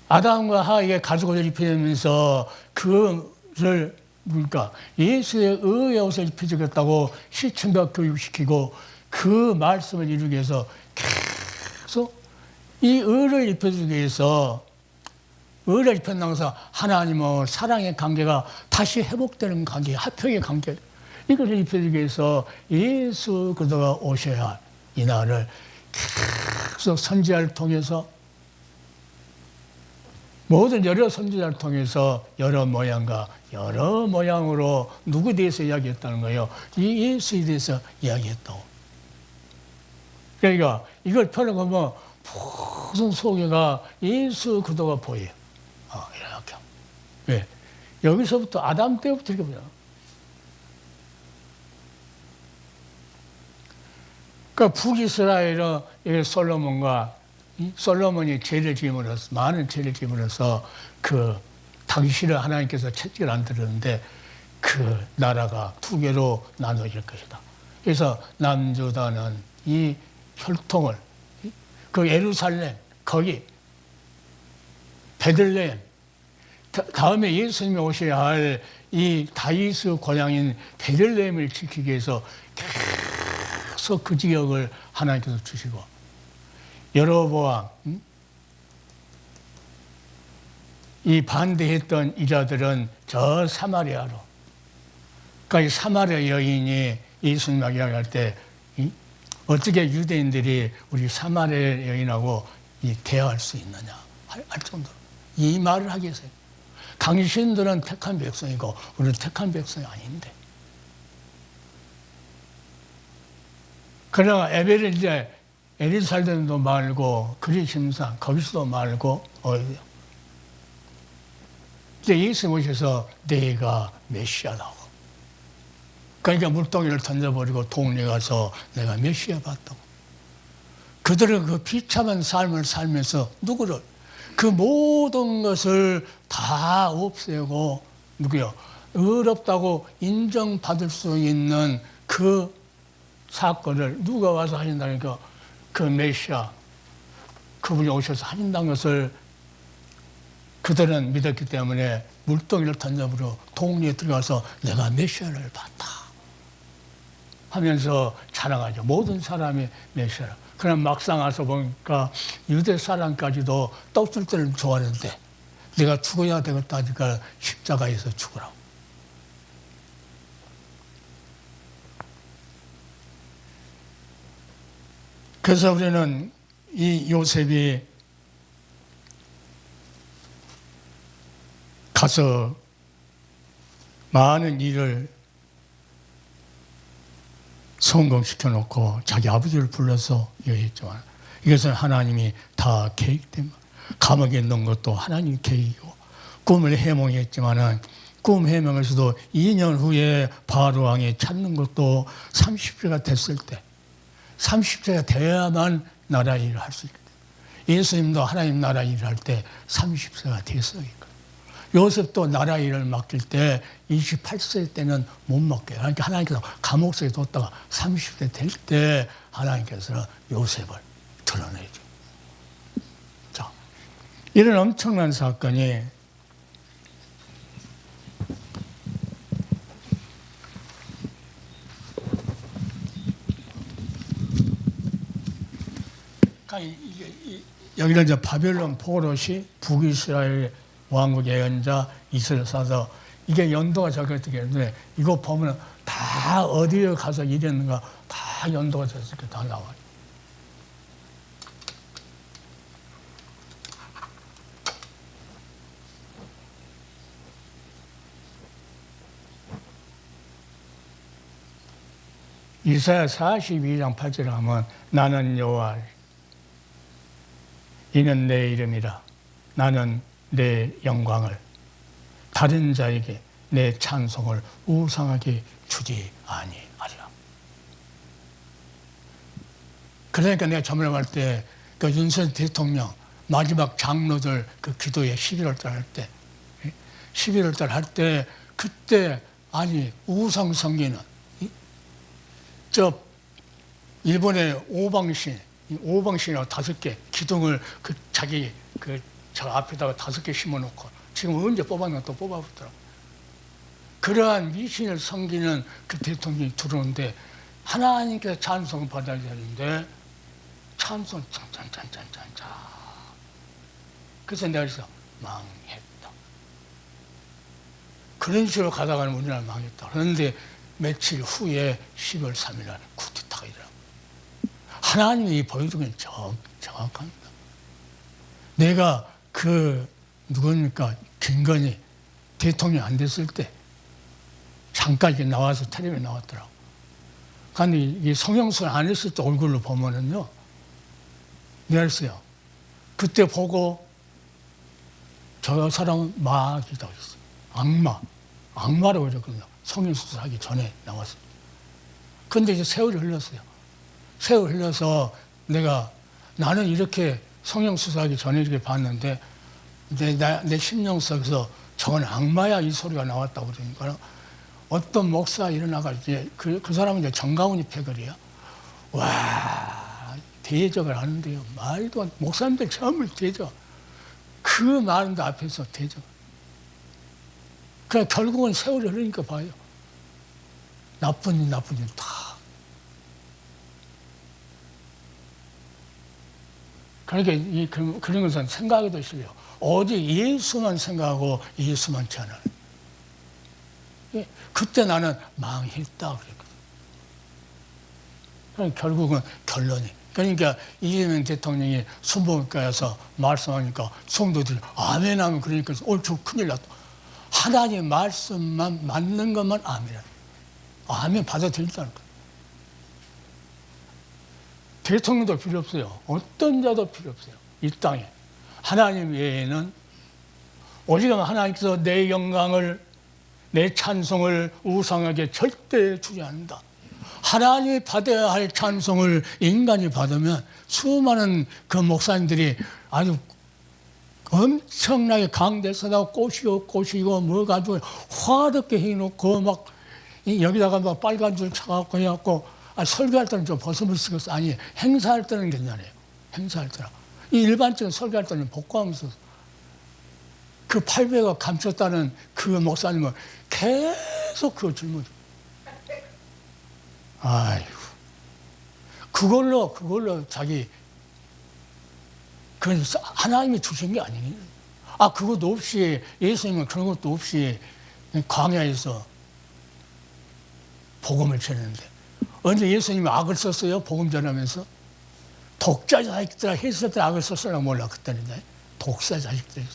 아담과 하와에게 가죽옷을 입혀주면서 그를 뭡니까? 예수의 의의 옷을 입혀주겠다고 시청각 교육시키고 그 말씀을 이루기 위해서 계속 이 의를 입혀주기 위해서 의를 입혀나가서 하나님과 사랑의 관계가 다시 회복되는 관계, 화평의 관계 이것을 입혀주기 위해서 예수 그리스도가 오셔야 할 이 날을 계속 선지자를 통해서 모든 여러 선지자를 통해서 여러 모양과 여러 모양으로 누구에 대해서 이야기했다는 거예요. 이 예수에 대해서 이야기했다고. 그러니까 이걸 펴놓으면 모든 소개가 예수 그리스도가 보여요. 이렇게. 왜? 여기서부터 아담 때부터 이렇게 보여. 그러니까 북이스라엘은 솔로몬이 죄를 지음으로써 많은 죄를 지음으로써 그 당시를 하나님께서 채찍을 안 들었는데 그 나라가 두 개로 나눠질 것이다. 그래서 남유다는 이 혈통을 그 예루살렘 거기 베들레헴 다음에 예수님이 오셔야 할 이 다윗의 고향인 베들레헴을 지키기 위해서 계속 그 지역을 하나님께서 주시고 여로보암 이 반대했던 이자들은 저 사마리아로 그러니까 이 사마리아 여인이 예수님하고 이야기할 때 어떻게 유대인들이 우리 사마리아 여인하고 대할 수 있느냐 할 정도로 이 말을 하기 위해서 당신들은 택한 백성이고 우리는 택한 백성이 아닌데. 그러나 에벨은 이제 에리살렘도 말고 그리심산 거기서도 말고 어디요? 이제 예수 오셔서 내가 메시아라고. 그러니까 물동이를 던져버리고 동네 가서 내가 메시아 봤다고. 그들은 그 비참한 삶을 살면서 누구를 그 모든 것을 다 없애고 누구요? 의롭다고 인정받을 수 있는 그 사건을 누가 와서 하신다니까 그 메시아 그분이 오셔서 하신다는 것을 그들은 믿었기 때문에 물동이를 던져버려 동리에 들어가서 내가 메시아를 봤다 하면서 자랑하죠. 모든 사람이 메시아라. 그럼 막상 와서 보니까 유대 사람까지도 떡줄 때를 좋아하는데 내가 죽어야 되겠다 하니까 십자가에서 죽으라고. 그래서 우리는 이 요셉이 가서 많은 일을 성공시켜 놓고 자기 아버지를 불러서 얘기했지만 이것은 하나님이 다 계획된 것. 감옥에 넣은 것도 하나님 계획이고 꿈을 해몽했지만은 꿈 해몽에서도 2년 후에 바로 왕이 찾는 것도 30세가 됐을 때 30세가 돼야만 나라 일을 할 수 있거든. 예수님도 하나님 나라 일을 할 때 30세가 됐어요. 요셉도 나라 일을 맡길 때 28세 때는 못 맡겨요. 그러니까 하나님께서 감옥 속에 뒀다가 30세 될 때 하나님께서는 요셉을 드러내죠. 자, 이런 엄청난 사건이 여기는 이제 바벨론 포로시 북이스라엘 왕국 예언자 이스라엘서 이게 연도가 적혀있게 되는데 이거 보면 다 어디에 가서 일했는가 다 연도가 적혀있게 다 나와요. 이사야 42장 8절에 하면 나는 여호와 이는 내 이름이라 나는 내 영광을 다른 자에게 내 찬송을 우상하게 주지 아니하리라. 그러니까 내가 저번에 때 그 윤석열 대통령 마지막 장로들 그 기도회 11월 달 할 때 11월 달 할 때 그때 아니 우상 섬기는 저 일본의 오방신이라고 5개 기둥을 그 자기 저 앞에다가 5개 심어놓고 지금 언제 뽑았나 또 뽑아보더라고. 그러한 미신을 섬기는 그 대통령이 들어오는데 하나님께서 찬송을 받아야 되는데 찬송 짠짠짠짠짠짠. 그래서 내가 그래서 망했다. 그런 식으로 가다가는 우리나라 망했다. 그런데 며칠 후에 10월 3일 날 쿠데타가 일어나고 하나님이 보여주는 게 정확합니다. 내가 누굽니까 김건희 대통령 안 됐을 때 잠깐 이렇게 나와서 텔레비에 나왔더라고. 근데 이 성형술 안 했을 때 얼굴로 보면은요, 내가 했어요. 그때 보고 저 사람은 마귀다 그랬어요. 악마라고 그랬거든요. 성형수술 하기 전에 나왔어요. 근데 이제 세월이 흘렀어요. 세월이 흘러서 나는 이렇게 성형수술하기 전에 이렇게 봤는데 내 심령 속에서 저건 악마야 이 소리가 나왔다고 그러니까 어떤 목사 일어나가지고 그 사람은 이제 정가훈이 패거리야. 와 대적을 하는데요. 말도 안 목사님들 처음을 대적. 그 많은데 앞에서 대적. 그래 결국은 세월이 흐르니까 봐요. 나쁜 일 다. 그러니까 그런 것은 생각에도 실려. 오직 예수만 생각하고 예수만 전하는. 그때 나는 망했다 그랬거든. 결국은 결론이 그러니까 이재명 대통령이 순복음교회에서 말씀하니까 성도들이 아멘 하면 그러니까 저 큰일 났다. 하나님 말씀만 맞는 것만 아멘이라. 아멘 받아들인다는 거예요. 대통령도 필요 없어요. 어떤 자도 필요 없어요. 이 땅에. 하나님 외에는 오직 하나님께서 내 영광을, 내 찬송을 우상에게 절대 주지 않는다. 하나님이 받아야 할 찬송을 인간이 받으면 수많은 그 목사님들이 아주 엄청나게 강대서다 꼬시고 뭐 가지고 화롭게 해놓고 막 여기다가 막 빨간 줄 차갖고 해갖고 설교할 때는 좀 벗으면 쓰겠어. 아니, 행사할 때는 괜찮아요. 행사할 때는. 이 일반적인 설교할 때는 복고하면서 그 800억 감췄다는 그 목사님은 계속 그거 질문. 아이고. 그걸로 자기, 그건 하나님이 주신 게 아니에요. 그것도 없이, 예수님은 그런 것도 없이 광야에서 복음을 전했는데. 언제 예수님이 악을 썼어요? 복음 전하면서? 독자 자식들아 했을 때 악을 썼으려고 몰라, 그때는. 독사 자식들.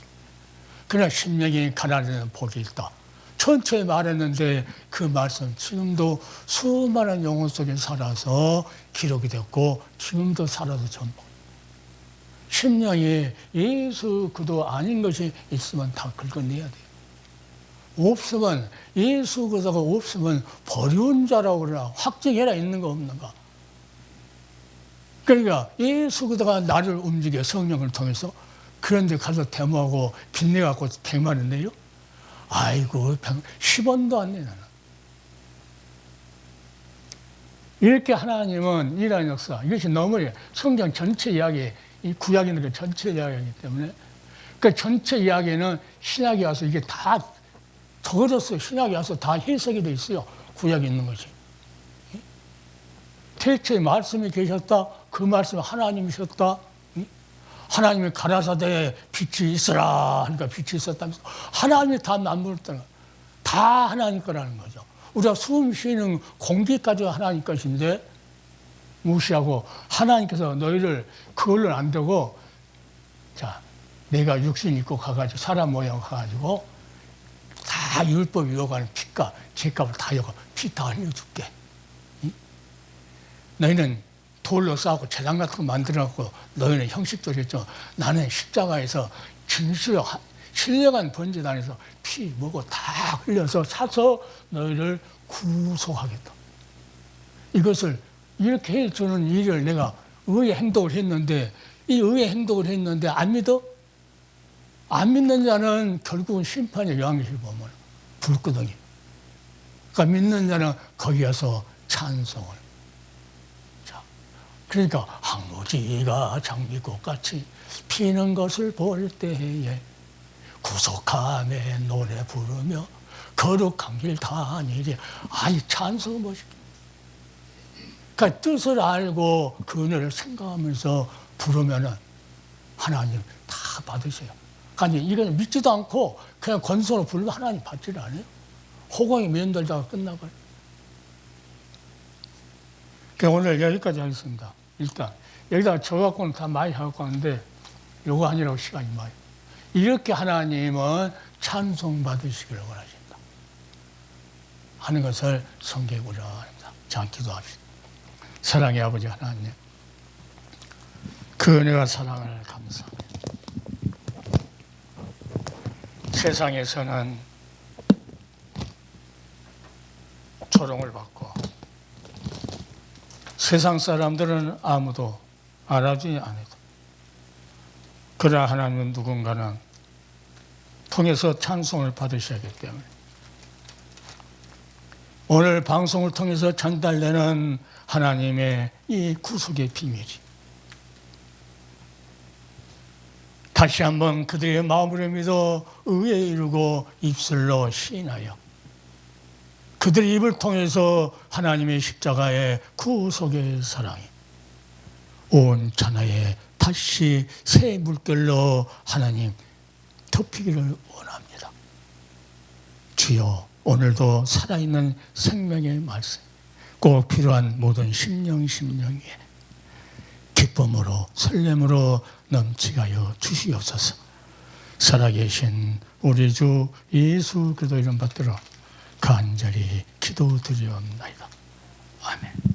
그러나 심령이 가난한 복이 있다. 천천히 말했는데 그 말씀 지금도 수많은 영혼 속에 살아서 기록이 됐고 지금도 살아서 전부. 심령이 예수 그도 아닌 것이 있으면 다 긁어내야 돼요. 없으면 예수 그도가 없으면 버려운 자라고 그러나 확증해라 있는 거 없는가. 그러니까 예수 그도가 나를 움직여 성령을 통해서 그런데 가서 데모하고 빚내갖고 100만 원 내요? 아이고 10원도 안 내 나는. 이렇게 하나님은 일하는 역사 이것이 너무 성경 전체 이야기 이 구약인들의 전체 이야기이기 때문에 그 전체 이야기는 신약에 와서 이게 다 적어졌어요. 신약에 와서 다 해석이 돼 있어요. 구약에 있는 것이. 태초에 말씀이 계셨다. 그 말씀이 하나님이셨다. 하나님이 가라사대에 빛이 있어라 하니까 빛이 있었다면서 하나님이 다 만들었다는 거예요. 다 하나님 거라는 거죠. 우리가 숨 쉬는 공기까지 하나님 것인데 무시하고 하나님께서 너희를 그걸로 안 되고 자 내가 육신 입고 가가지고 사람 모양 가가지고 다 율법이 요구하는 핏값, 죄값을 다 요구 피 다 흘려줄게. 응? 너희는 돌로 쌓고 재단 같은 거 만들어갖고 너희는 형식도 했죠. 나는 십자가에서 진실로 신령한 번제단에서 피 먹고 다 흘려서 사서 너희를 구속하겠다. 이것을 이렇게 해주는 일을 내가 의의 행동을 했는데 이 의의 행동을 했는데 안 믿어? 안 믿는 자는 결국은 심판의 요한계시를 보면 불구덩이. 그러니까 믿는 자는 거기 가서 찬송을. 자, 그러니까 항무지가 장미꽃같이 피는 것을 볼 때에 구속함에 노래 부르며 거룩한 길 다니리. 아이 찬송 멋있게. 그러니까 뜻을 알고 그 은혜를 생각하면서 부르면은 하나님 다 받으세요. 아니 이건 믿지도 않고 그냥 권속으로 부르면 하나님 받지를 않아요. 호공이 면들다가 끝나버려요. 그러니까 오늘 여기까지 하겠습니다. 일단 여기다가 저 갖고는 다 많이 하고 하는데 요거 아니라고 시간이 많이. 이렇게 하나님은 찬송 받으시기를 원하신다 하는 것을 성경에 우리가 합니다. 자, 기도합시다. 사랑의 아버지 하나님, 그 은혜와 사랑을 감사합니다. 세상에서는 조롱을 받고 세상 사람들은 아무도 알아주지 않아도 그러나 하나님은 누군가는 통해서 찬송을 받으셔야 하기 때문에 오늘 방송을 통해서 전달되는 하나님의 이 구속의 비밀이 다시 한번 그들의 마음으로 믿어 의에 이르고 입술로 시인하여 그들의 입을 통해서 하나님의 십자가의 구속의 사랑이 온 천하에 다시 새 물결로 하나님 덮이기를 원합니다. 주여 오늘도 살아있는 생명의 말씀 꼭 필요한 모든 심령 위에 기쁨으로 설렘으로 넘치게 하여 주시옵소서. 살아계신 우리 주 예수 그리스도 이름 받들어 간절히 기도드리옵나이다. 아멘.